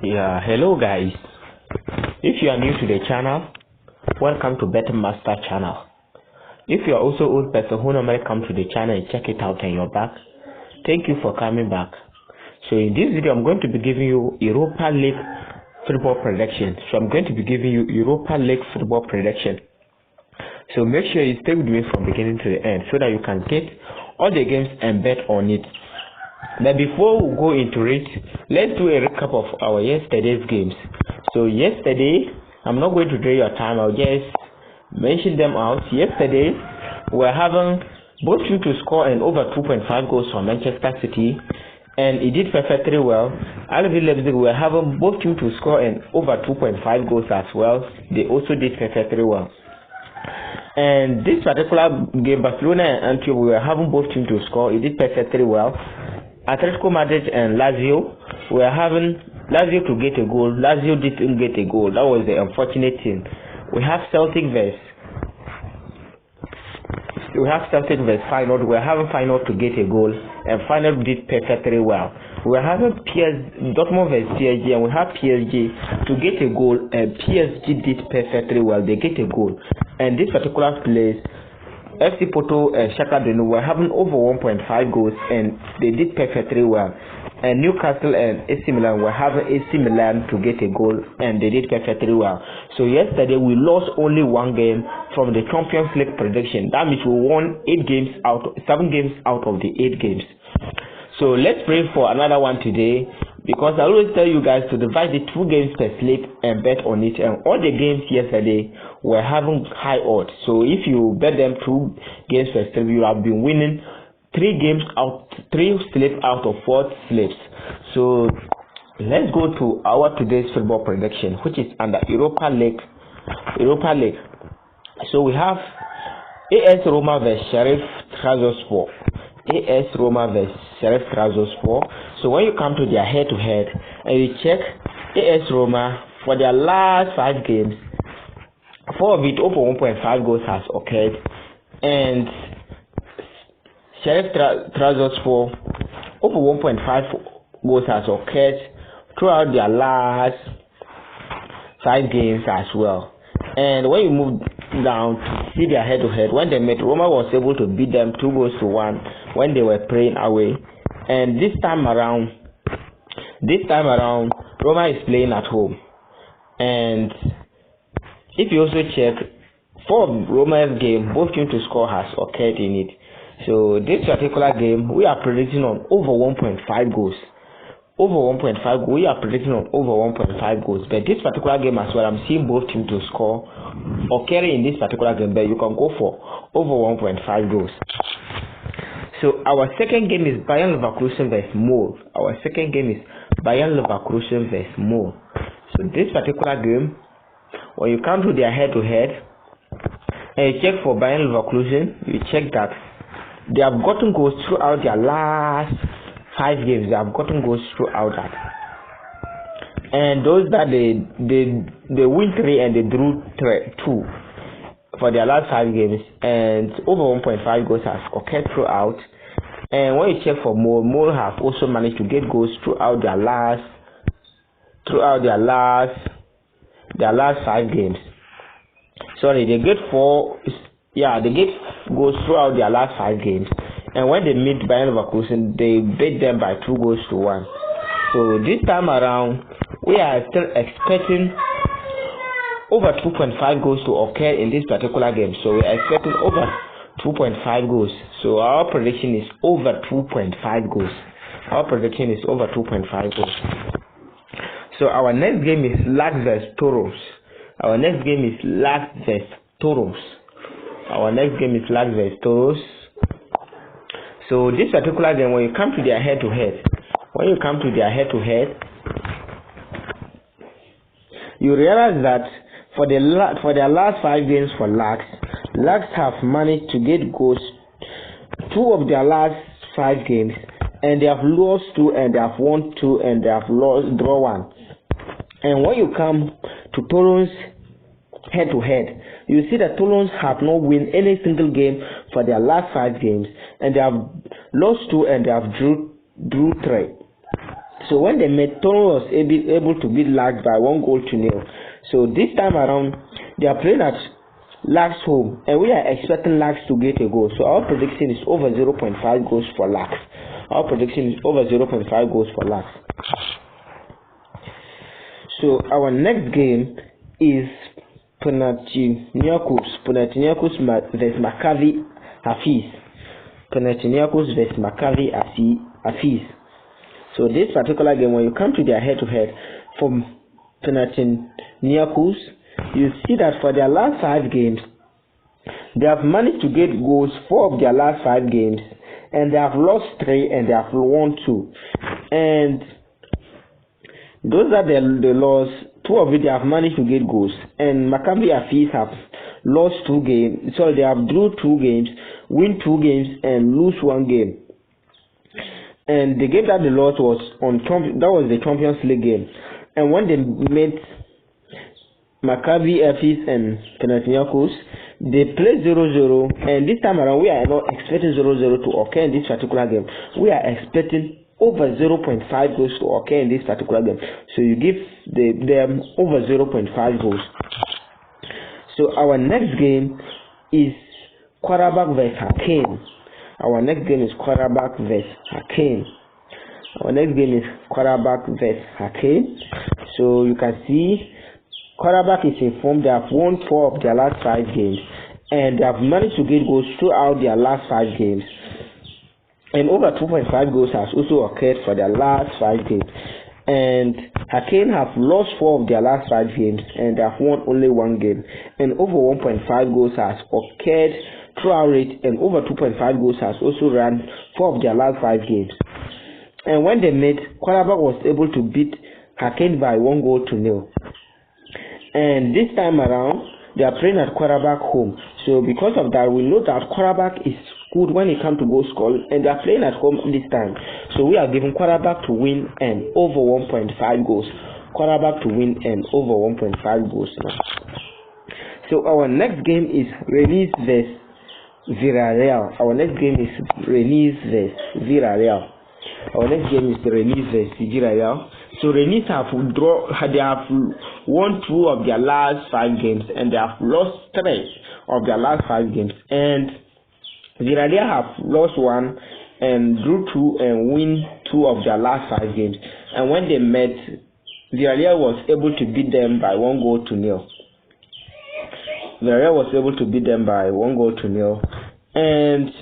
Yeah, hello guys. If you are new to the channel, welcome to Better Master channel. If you are also old person who normally come to the channel and check it out and you're back, thank you for coming back. So in this video, I'm going to be giving you Europa League football prediction. So I'm going to be giving you Europa League football prediction. So make sure you stay with me from beginning to the end so that you can get all the games and bet on it. But before we go into it, let's do a recap of our yesterday's games. So yesterday, I'm not going to drain your time, I'll just mention them out. Yesterday, we're having both teams to score and over 2.5 goals from Manchester City, and it did perfectly well. RB Leipzig, we're having both teams to score and over 2.5 goals as well. They also did perfectly well. And this particular game, Barcelona and Antwerp, we were having both teams to score. It did perfectly well. Atletico Madrid and Lazio, we are having Lazio to get a goal. Lazio didn't get a goal. That was the unfortunate thing. We have Celtic vs Feyenoord. We are having Feyenoord to get a goal, and Feyenoord did perfectly well. We are having Dortmund vs PSG, and we have PSG to get a goal, and PSG did perfectly well. They get a goal, and this particular place, FC Porto and Shakhtar Donetsk were having over 1.5 goals, and they did perfectly well. And Newcastle and AC Milan were having AC Milan to get a goal, and they did perfectly well. So yesterday we lost only one game from the Champions League prediction. That means we won 7 games out of the 8 games. So let's pray for another one today, because I always tell you guys to divide the 2 games per slip and bet on it. And all the games yesterday were having high odds. So if you bet them 2 games per slip, you have been winning 3 slips out of 4 slips. So let's go to our today's football prediction, which is under Europa League. So we have AS Roma vs Sheriff Trabzonspor. AS Roma vs Sheriff Trabzonspor. So when you come to their head-to-head and you check AS Roma, for their last 5 games, 4 of it over 1.5 goals has occurred, and Sheriff Trabzonspor over 1.5 goals has occurred throughout their last 5 games as well. And when you move down to see their head-to-head, when they met, Roma was able to beat them 2-1 when they were playing away. And this time around, Roma is playing at home. And if you also check, 4 of Roma's game, both teams to score has occurred in it. So this particular game, we are predicting on over 1.5 goals. We are predicting on over 1.5 goals. But this particular game as well, I'm seeing both teams to score or carry in this particular game, but you can go for over 1.5 goals. So our second game is Bayern Leverkusen vs Moore. So this particular game, when you come to their head-to-head and you check for Bayern Leverkusen, you check that they have gotten goals throughout their last 5 games. They have gotten goals throughout that, and those that they win 3 and they drew 2 for their last 5 games, and over 1.5 goals has occurred throughout. And when you check for Moore have also managed to get goals throughout their last 5 games. Sorry, they get goals throughout their last 5 games. And when they meet Bayern Leverkusen, they beat them by 2-1. So this time around, we are still expecting over 2.5 goals to occur in this particular game. So we are expecting over 2.5 goals. So our prediction is over 2.5 goals. So our next game is Lax vs Toros. So this particular game, when you come to their head-to-head, you realize that for their last 5 games for Lax have managed to get goals 2 of their last 5 games, and they have lost 2 and they have won 2 and they have draw 1. And when you come to Toron's head-to-head, you see that Toulon have not won any single game for their last 5 games, and they have lost 2 and they have drew 3. So when they met, Toronto was able to beat Lax by 1-0. So this time around, they are playing at Lax home, and we are expecting Lax to get a goal. So our prediction is over 0.5 goals for Lax. Our prediction is over 0.5 goals for Lax. So our next game is Panathinaikos vs Maccabi Hafiz. Panathinaikos vs Maccabi Hafiz. So this particular game, when you come to their head-to-head from Panathinaikos, you see that for their last 5 games, they have managed to get goals 4 of their last 5 games, and they have lost 3 and they have won 2. And those are the loss. 2 of it they have managed to get goals, and Maccabi Hafiz have lost 2 games. So they have drew 2 games, win 2 games, and lose 1 game. And the game that they lost was that was the Champions League game. And when they met Maccabi Hafiz and Panathinaikos, they played 0-0. And this time around, we are not expecting 0-0 to occur in this particular game. We are expecting over 0.5 goals to occur in this particular game. So you give them over 0.5 goals. So our next game is Qarabağ vs Haken. Our next game is Qarabağ vs Haken. So you can see Qarabağ is informed they have won 4 of their last 5 games, and they have managed to get goals throughout their last 5 games. And over 2.5 goals has also occurred for their last 5 games. And Haken have lost 4 of their last 5 games, and they have won only 1 game. And over 1.5 goals has occurred throughout it, and over 2.5 goals has also run 4 of their last 5 games. And when they met, Qarabağ was able to beat Haken by 1-0. And this time around, they are playing at Qarabağ home. So because of that, we know that Qarabağ is good when it comes to goal scoring, and they are playing at home this time. So we are giving Qarabağ to win and over 1.5 goals. Qarabağ to win and over 1.5 goals now. So our next game is Rennes vs Villarreal. So Rennes they have won 2 of their last 5 games, and they have lost 3 of their last 5 games. And Villarreal have lost 1 and drew 2 and win 2 of their last 5 games. And when they met, Villarreal was able to beat them by 1-0. And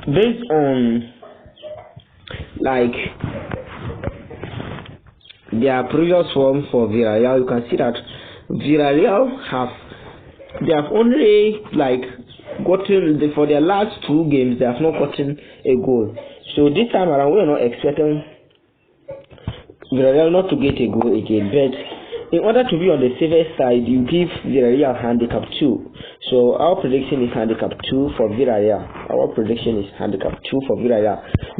based on their previous form for Villarreal, you can see that Villarreal have only gotten for their last 2 games, they have not gotten a goal. So this time around, we are not expecting Villarreal not to get a goal again. But in order to be on the safer side, you give Villarreal handicap 2. So our prediction is handicap 2 for Villarreal.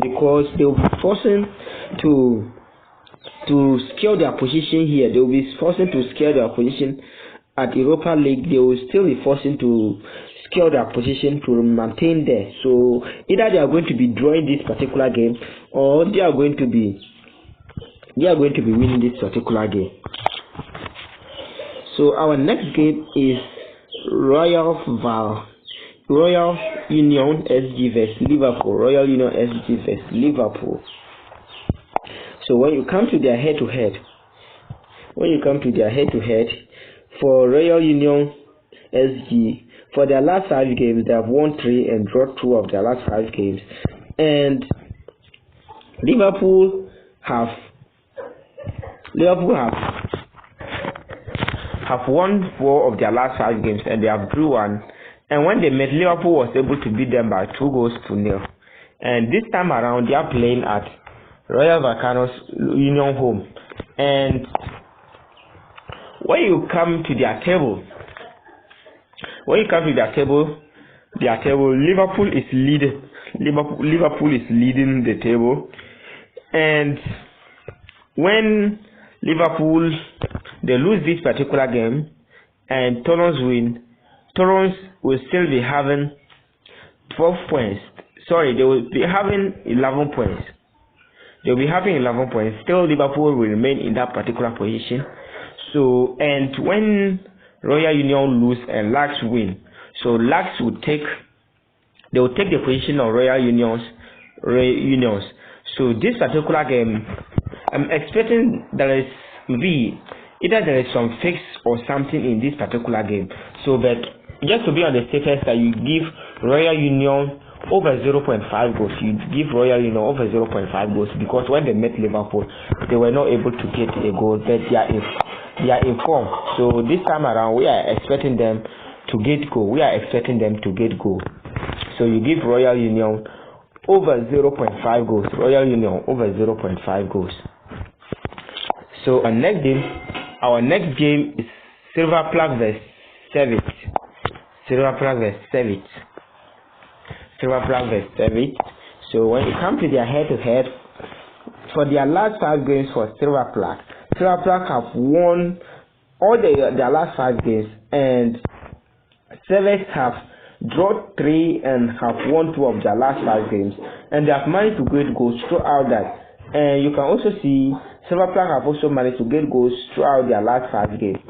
Because they will be forcing to secure their position here. They will be forcing to secure their position at Europa League. They will still be forcing to secure their position to maintain there. So either they are going to be drawing this particular game, or they are going to be winning this particular game. So our next game is Royal Union SG vs Liverpool. So when you come to their head-to-head, for Royal Union SG, for their last 5 games, they have won 3 and drawn 2 of their last 5 games. And Liverpool have won 4 of their last 5 games, and they have drew 1. And when they met, Liverpool was able to beat them by 2-0. And this time around, they are playing at Royal Union home. And when you come to their table, Liverpool is leading. Liverpool is leading the table. And when Liverpool they lose this particular game and Torrens win, Torrens will still be having 12 points. Sorry, they will be having 11 points. They'll be having 11 points. Still, Liverpool will remain in that particular position. So, and when Royal Union lose and Lax win, so Lax will take the position of Royal Unions. So this particular game, I'm expecting there is either there is some fix or something in this particular game. So, but just to be on the safest side, you give Royal Union over 0.5 goals. You give Royal Union over 0.5 goals, because when they met Liverpool, they were not able to get a goal, but they are in form. So this time around, we are expecting them to get goal. So you give Royal Union over 0.5 goals. Royal Union over 0.5 goals. So our next game is Silver Plug vs Sevit. So when it comes to their head-to-head, for their last 5 games for Silver Plug have won all their last 5 games, and Sevit have drawn 3 and have won 2 of their last 5 games, and they have managed to get goals throughout that. And you can also see Silver Plug have also managed to get goals throughout their last 5 games.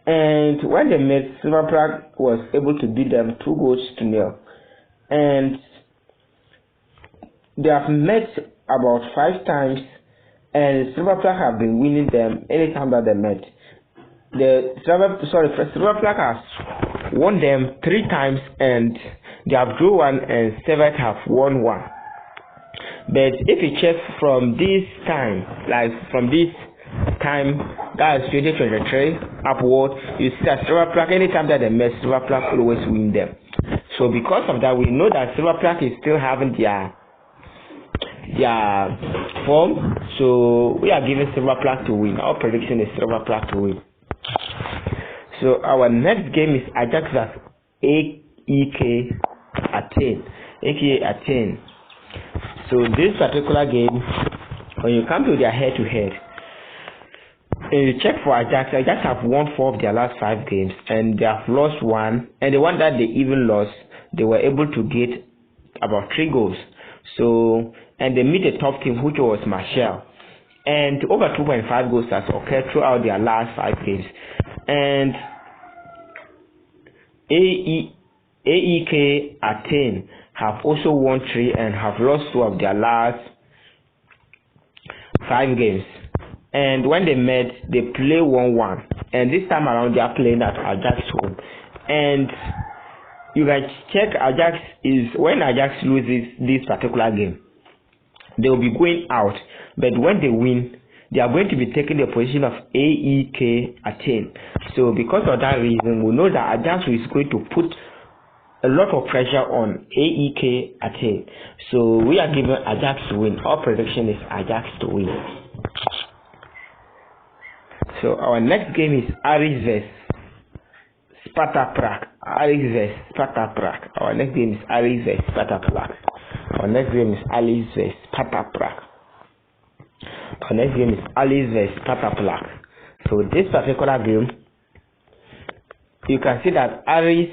And when they met, Silver Plug was able to beat them 2-0. And they have met about 5 times, and Silver Plug have been winning them anytime that they met. Silver Plug has won them 3 times, and they have drew 1, and Sevit have won 1. But if you check from this time, that is 2023 upward, you see that Silver Plug, anytime that they met, Silver Plug always win them. So because of that, we know that Silver Plug is still having their form. So we are giving Silver Plug to win. Our prediction is Silver Plug to win. So our next game is Ajax vs AEK Athens. So this particular game, when you come to their head-to-head, you check for Ajax have won 4 of their last 5 games, and they have lost 1, and the one that they even lost, they were able to get about 3 goals. So, and they meet a top team, which was Marseille, and over 2.5 goals has occurred throughout their last 5 games. And AEK Athens have also won 3 and have lost 2 of their last 5 games. And when they met, they play 1-1. And this time around, they are playing at Ajax home. And you guys check, when Ajax loses this particular game, they will be going out. But when they win, they are going to be taking the position of AEK Athens. So because of that reason, we know that Ajax is going to put a lot of pressure on AEK Athens. So we are giving Ajax to win. Our prediction is Ajax to win. So our next game is Aris vs Sparta Prague. Our next game is Aris vs Sparta Prague. So this particular game, you can see that Aris,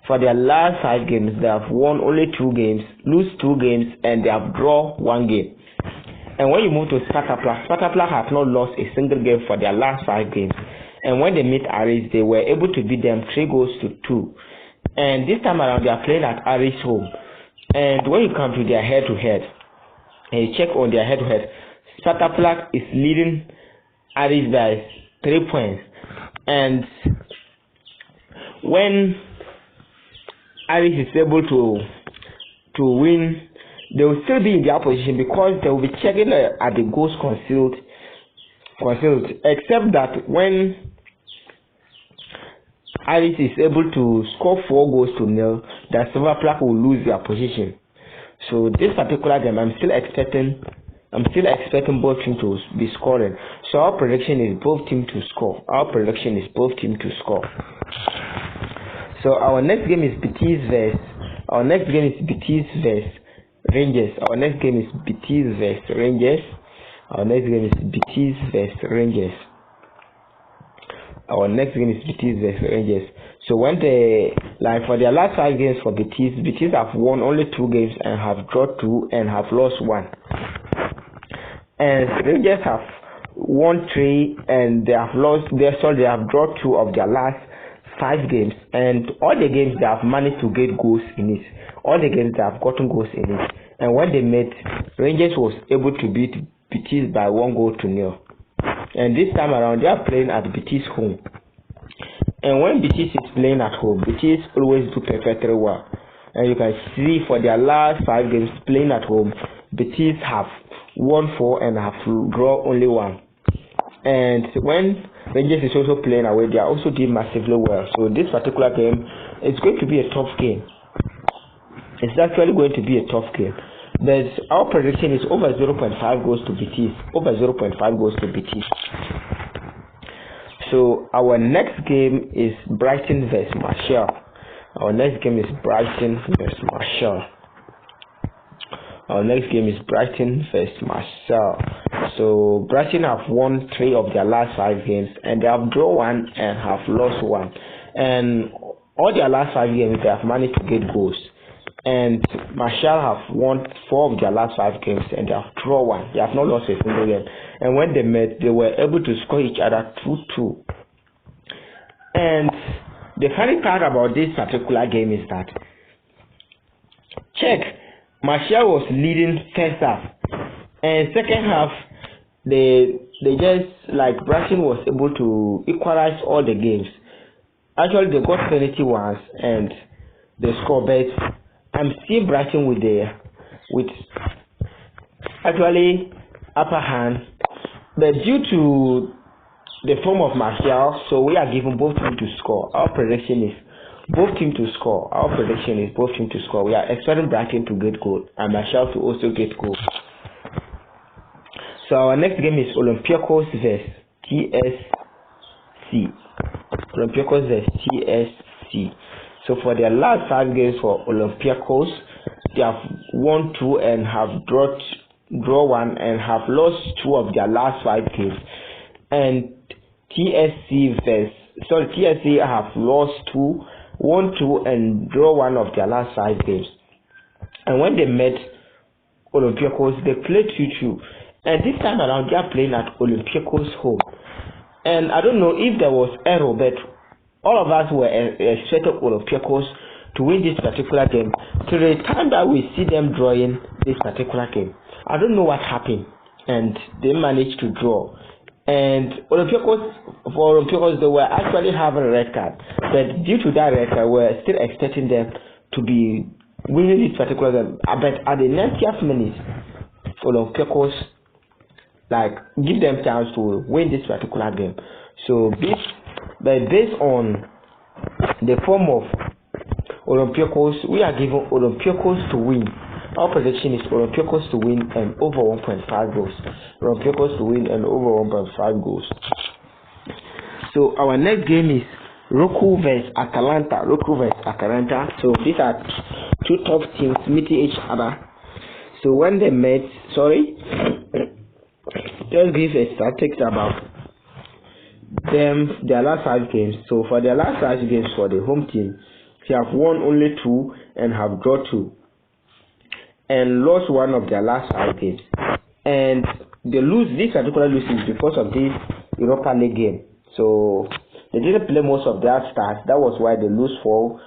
for their last 5 games, they have won only 2 games, lose 2 games, and they have drawn 1 game. And when you move to Sparta Prague have not lost a single game for their last 5 games. And when they meet Aris, they were able to beat them 3-2. And this time around, they are playing at Aris home. And when you come to their head-to-head, and you check on their head-to-head, Sparta Prague is leading Aris by 3 points. And when Aris is able to win, they will still be in their position, because they will be checking at the goals concealed. Except that when Aris is able to score 4-0, that Silver Plug will lose their position. So this particular game, I'm still expecting both teams to be scoring. So our prediction is both teams to score. So our next game is Betis vs Rangers. So when for their last 5 games for Betis have won only 2 games and have drawn 2 and have lost 1. and Rangers have won 3 and they have drawn 2 of their last 5 games, and all the games they have managed to get goals in it. All the games they have gotten goals in it. And when they met, Rangers was able to beat Betis by 1-0. And this time around, they are playing at Betis home. And when Betis is playing at home, Betis always do perfectly well. And you can see for their last 5 games playing at home, Betis have won 4 and have drawn only 1. And when Rangers is also playing away, they are also doing massively well. So this particular game, it's going to be a tough game. It's actually going to be a tough game. But our prediction is over 0.5 goals to Betis. Over 0.5 goals to Betis. So our next game is Brighton vs Marseille. Our next game is Brighton vs Marseille. Our next game is Brighton vs Marseille. So Brighton have won 3 of their last 5 games, and they have drawn 1 and have lost 1. And all their last 5 games they have managed to get goals. And Marseille have won 4 of their last 5 games, and they have drawn 1. They have not lost a single game. And when they met, they were able to score each other 2-2. And the funny part about this particular game is that, check, Marseille was leading first half, and second half they just, like, Brighton was able to equalize all the games. Actually, they got penalty once and they scored, but I'm seeing Brighton with actually upper hand, but due to the form of Martial, so we are giving both teams to score. Our prediction is both teams to score. Our prediction is both teams to score. We are expecting Brighton to get goal and Martial to also get goal. So our next game is Olympiacos vs TSC. Olympiacos vs TSC. So for their last 5 games for Olympiacos, they have won 2 and have draw 1 and have lost 2 of their last 5 games. And TSC have lost 2, won 2 and draw 1 of their last 5 games. And when they met Olympiacos, they played 2-2. And this time around, they are playing at Olympiacos home. And I don't know if there was error, but all of us were expecting Olympiacos to win this particular game to the time that we see them drawing this particular game. I don't know what happened, and they managed to draw. And for Olympiacos, they were actually having a red card, but due to that red card, we're still expecting them to be winning this particular game. But at the 90th minute, Olympiacos give them chance to win this particular game. So based on the form of Olympiacos, we are giving Olympiacos to win. Our prediction is Olympiacos to win and over 1.5 goals. Olympiacos to win and over 1.5 goals. So our next game is Roku vs Atalanta. Roku vs Atalanta. So these are 2 top teams meeting each other. So when they met, just give a statistics about them, their last 5 games. So for their last 5 games for the home team, they have won only 2 and have drawn 2 and lost 1 of their last 5 games. And they lose this particular losing because of this Europa League game. So they didn't play most of their stars. That was why they lose 4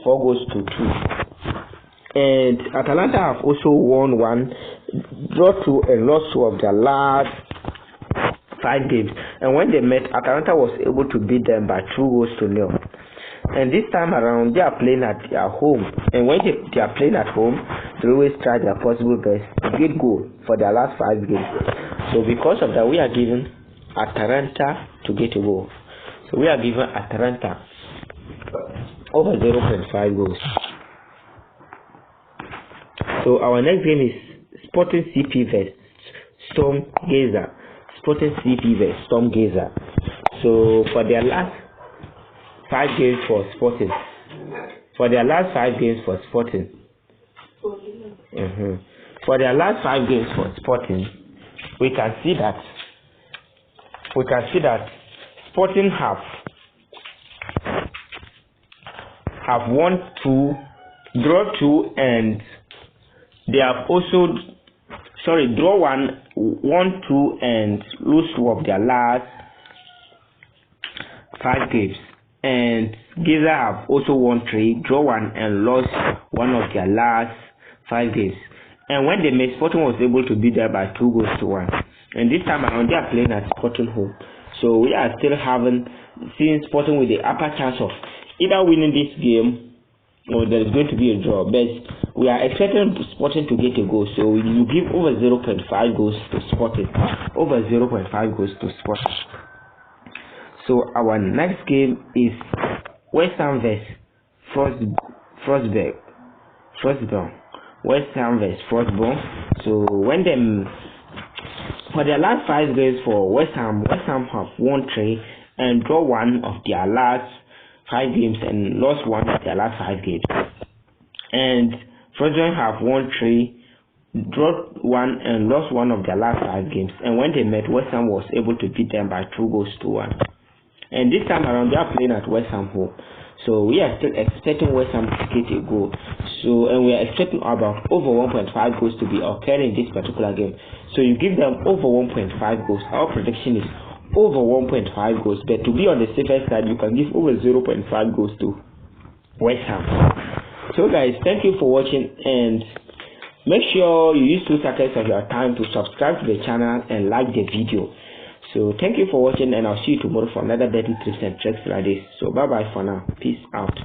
goals to 2. And Atalanta have also won 1, draw 2 and lost 2 of their last 5 games. And when they met, Atalanta was able to beat them by 2-0. And this time around, they are playing at their home. And when they are playing at home, they always try their possible best to get goal for their last 5 games. So because of that, we are giving Atalanta to get a goal. So we are giving Atalanta over 0.5 goals. So our next game is Sporting CP vs Storm Gaza. Sporting CP vs Storm Gaza. So for their last 5 games for Sporting. For their last 5 games for Sporting. For their last 5 games for Sporting, we can see that Sporting have won 2, draw 2, and they have also draw one, two, and lose two of their last 5 games. And Giza have also won 3, draw 1, and lost one of their last 5 games. And when they met, Sporting was able to beat them by 2-1. And this time around, they are playing at Sporting home. So we are still seeing Sporting with the upper chance of either winning this game or there is going to be a draw. But we are expecting Sporting to get a goal. So you give over 0.5 goals to Sporting. Over 0.5 goals to Sporting. So our next game is West Ham vs Frostburn. West Ham vs Frostburn. So for their last 5 games for West Ham have won 3 and draw 1 of their last 5 games and lost 1 of their last 5 games. And Frostburn have won 3, draw 1, and lost 1 of their last 5 games. And when they met, West Ham was able to beat them by 2-1. And this time around, they are playing at West Ham home. So we are still expecting West Ham to get a goal. And we are expecting about over 1.5 goals to be occurring in this particular game. So you give them over 1.5 goals. Our prediction is over 1.5 goals. But to be on the safer side, you can give over 0.5 goals to West Ham. So guys, thank you for watching, and make sure you use 2 seconds of your time to subscribe to the channel and like the video. So thank you for watching, and I'll see you tomorrow for another betting tips and tricks like this. So bye bye for now. Peace out.